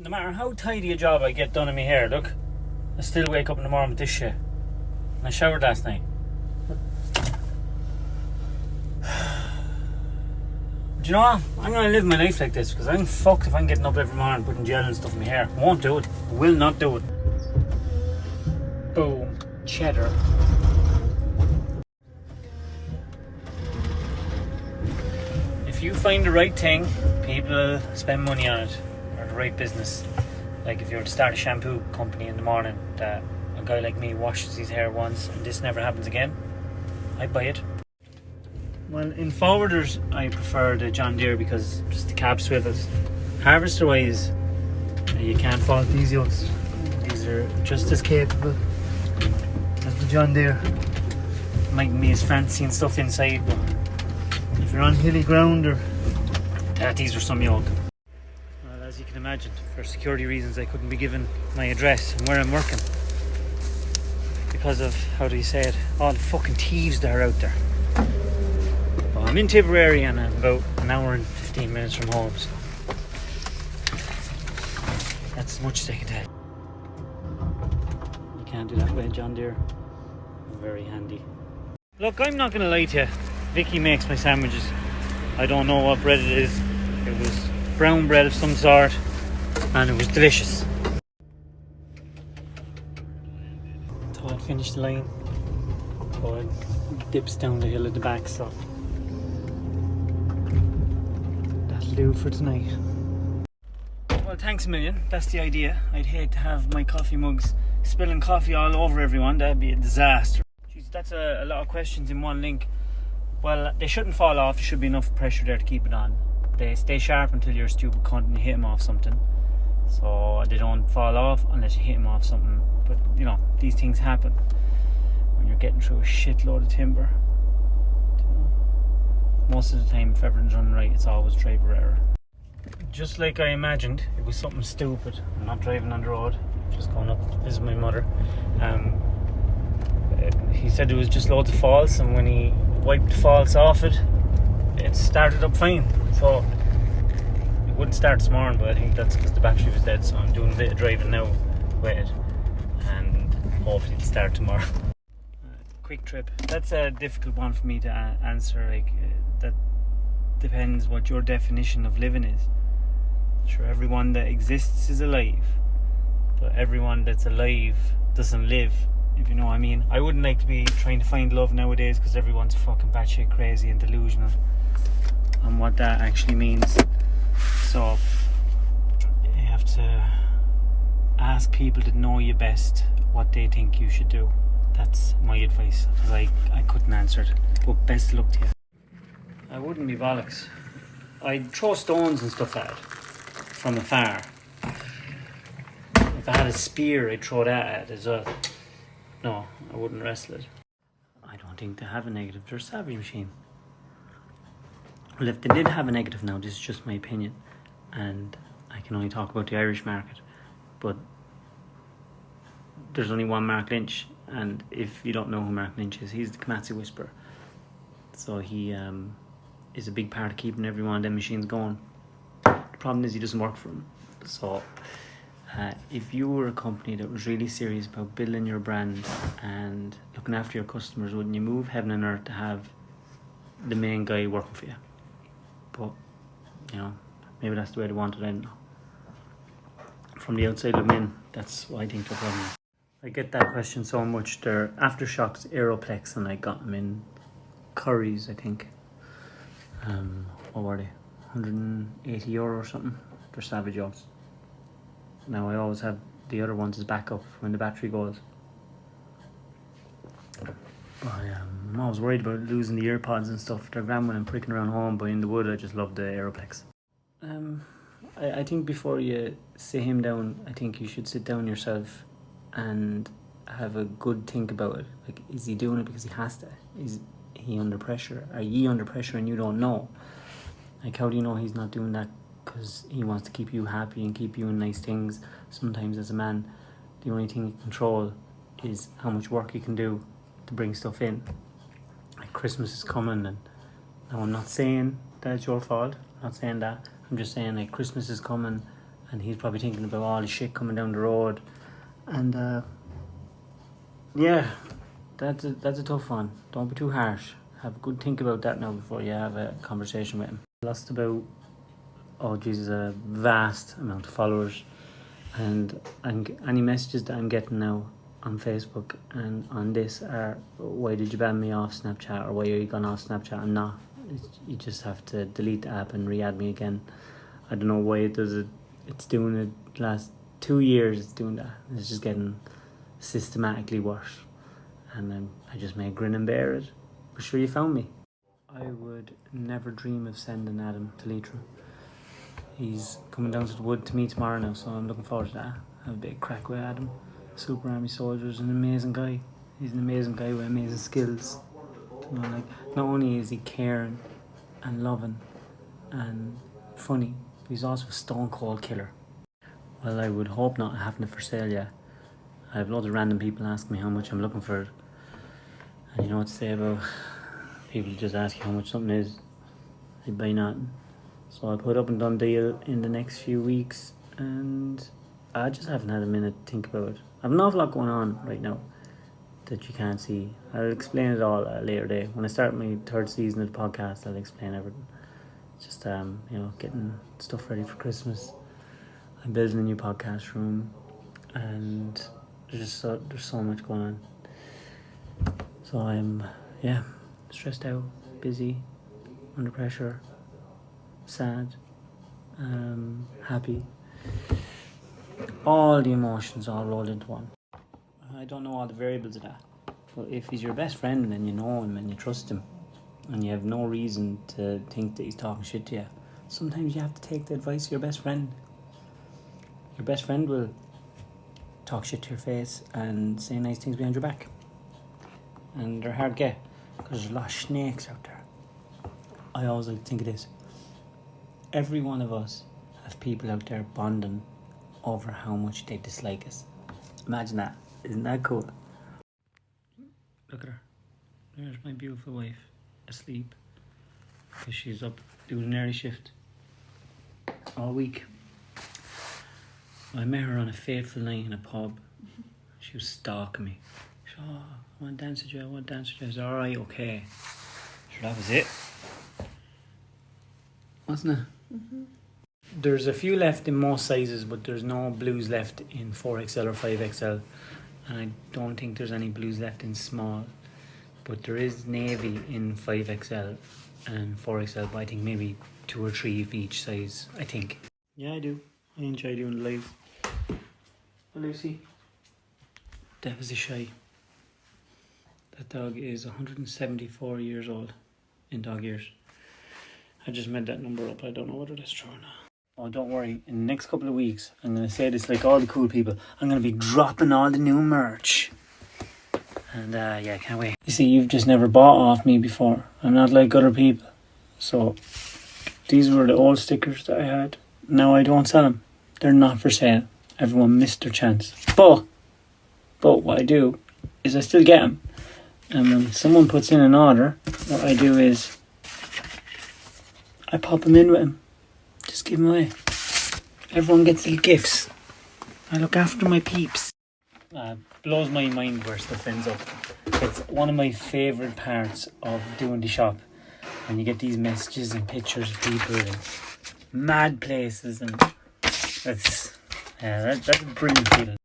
No matter how tidy a job I get done in my hair, look, I still wake up in the morning with this shit. And I showered last night. Do you know what? I'm going to live my life like this because I'm fucked if I'm getting up every morning putting gel and stuff in my hair. I won't do it. I will not do it. Boom. Cheddar. If you find the right thing, people will spend money on it, or the right business. Like if you were to start a shampoo company in the morning that a guy like me washes his hair once and this never happens again, I'd buy it. Well, in forwarders I prefer the John Deere because just the cab swivels. Harvester wise, you can't fault these yokes. These are just as capable as the John Deere. Mightn't be as fancy and stuff inside, but if you're on hilly ground or these are some yoke. Well, as you can imagine, for security reasons I couldn't be given my address and where I'm working because of, how do you say it, all the fucking thieves that are out there. Well, I'm in Tipperary and I'm about an hour and 15 minutes from home, so that's as much as I can tell. You can't do that way, John Deere. Very handy. Look, I'm not going to lie to you. Vicky makes my sandwiches. I don't know what bread it is. It was brown bread of some sort and it was delicious. Thought I'd finish the line, but it dips down the hill at the back, so that'll do for tonight. Well, thanks a million. That's the idea. I'd hate to have my coffee mugs spilling coffee all over everyone. That'd be a disaster. Jeez, that's a lot of questions in one link. Well, they shouldn't fall off. There should be enough pressure there to keep it on. They stay sharp until you're a stupid cunt and you hit them off something. So they don't fall off unless you hit them off something. But, you know, these things happen when you're getting through a shitload of timber. Most of the time, if everything's running right, it's always driver error. Just like I imagined, it was something stupid. I'm not driving on the road, just going up to visit my mother. He said it was just loads of faults, and when he wiped the faults off it, it started up fine. So it wouldn't start this morning, but I think that's because the battery was dead. So I'm doing a bit of driving now with it, and hopefully it'll start tomorrow. Quick trip. That's a difficult one for me to answer. Like that depends what your definition of living is. Sure, everyone that exists is alive, but everyone that's alive doesn't live, if you know what I mean. I wouldn't like to be trying to find love nowadays because everyone's fucking batshit crazy and delusional on what that actually means. So you have to ask people that know you best what they think you should do. That's my advice, because I couldn't answer it. But best of luck to you. I wouldn't be bollocks. I'd throw stones and stuff at it from afar. If I had a spear, I'd throw that at it as well. No, I wouldn't wrestle it. I don't think they have a negative. They're a savage machine. Well, if they did have a negative now, this is just my opinion, and I can only talk about the Irish market, but there's only one Mark Lynch, and if you don't know who Mark Lynch is, he's the Komatsu Whisperer. So he is a big part of keeping every one of them machines going. The problem is he doesn't work for them. So if you were a company that was really serious about building your brand and looking after your customers, wouldn't you move heaven and earth to have the main guy working for you? But, you know, maybe that's the way they want it. I don't know. From the outside looking in, that's what I think the problem is. I get that question so much. They're Aftershocks Aeroplex, and I got them in Curry's, I think. What were they? €180 or something. They're savage jobs. Now I always have the other ones as backup when the battery goes. But I'm always worried about losing the earpods and stuff. They're grand when I'm pricking around home, but in the wood I just love the Aeroplex. I think before you sit him down, I think you should sit down yourself and have a good think about it. Like, is he doing it because he has to? Is he under pressure? Are ye under pressure and you don't know? Like, how do you know he's not doing that because he wants to keep you happy and keep you in nice things? Sometimes as a man, the only thing you control is how much work you can do to bring stuff in. Like, Christmas is coming, and now I'm not saying that it's your fault. I'm not saying that. I'm just saying, like, Christmas is coming and he's probably thinking about all the shit coming down the road. And yeah, that's a tough one. Don't be too harsh. Have a good think about that now before you have a conversation with him. Lost about, a vast amount of followers, and any messages that I'm getting now on Facebook and on this are, why did you ban me off Snapchat, or why are you gone off Snapchat? I'm not. You just have to delete the app and re-add me again. I don't know why it does it. It's doing it the last 2 years. It's doing that. It's just getting systematically worse, and I just may grin and bear it. But sure, you found me. I would never dream of sending Adam to Leitrim. He's coming down to the wood to me tomorrow now, so I'm looking forward to that. Have a bit of crack with Adam. Super Army soldier is an amazing guy. He's an amazing guy with amazing skills. Not only is he caring and loving and funny, but he's also a stone cold killer. Well, I would hope not having it for sale yet. I have loads of random people asking me how much I'm looking for it. And you know what to say about people just ask you how much something is. They buy nothing. So I'll put up and done deal in the next few weeks, and I just haven't had a minute to think about it. I have an awful lot going on right now that you can't see. I'll explain it all at a later day. When I start my 3rd season of the podcast, I'll explain everything. Just getting stuff ready for Christmas. I'm building a new podcast room, and there's so much going on. So I'm stressed out, busy, under pressure, sad, happy. All the emotions all rolled into one. I don't know all the variables of that. But if he's your best friend and you know him and you trust him and you have no reason to think that he's talking shit to you, sometimes you have to take the advice of your best friend. Your best friend will talk shit to your face and say nice things behind your back. And they're hard to get because there's a lot of snakes out there. I always like to think of this. Every one of us have people out there bonding over how much they dislike us. Imagine that. Isn't that cool? Look at her. There's my beautiful wife, asleep, because she's up doing an early shift all week. I met her on a fateful night in a pub. She was stalking me. She said, I want to dance with you. I said, alright, okay. Sure, that was it. Wasn't it? Mm-hmm. There's a few left in most sizes, but there's no blues left in 4XL or 5XL. And I don't think there's any blues left in small. But there is navy in 5XL and 4XL, but I think maybe 2 or 3 of each size, I think. Yeah, I do. I enjoy doing the live. Well, Lucy, that was a shy. That dog is 174 years old in dog years. I just made that number up. I don't know whether that's true or not. Oh, don't worry. In the next couple of weeks, I'm going to say this like all the cool people. I'm going to be dropping all the new merch. And can't wait. You see, you've just never bought off me before. I'm not like other people. So, these were the old stickers that I had. Now I don't sell them. They're not for sale. Everyone missed their chance. But what I do is I still get them. And when someone puts in an order, what I do is I pop them in with them. Just give them away. Everyone gets little gifts. I look after my peeps. Blows my mind where stuff ends up. It's one of my favourite parts of doing the shop. When you get these messages and pictures of people in mad places, and that's a brilliant feeling.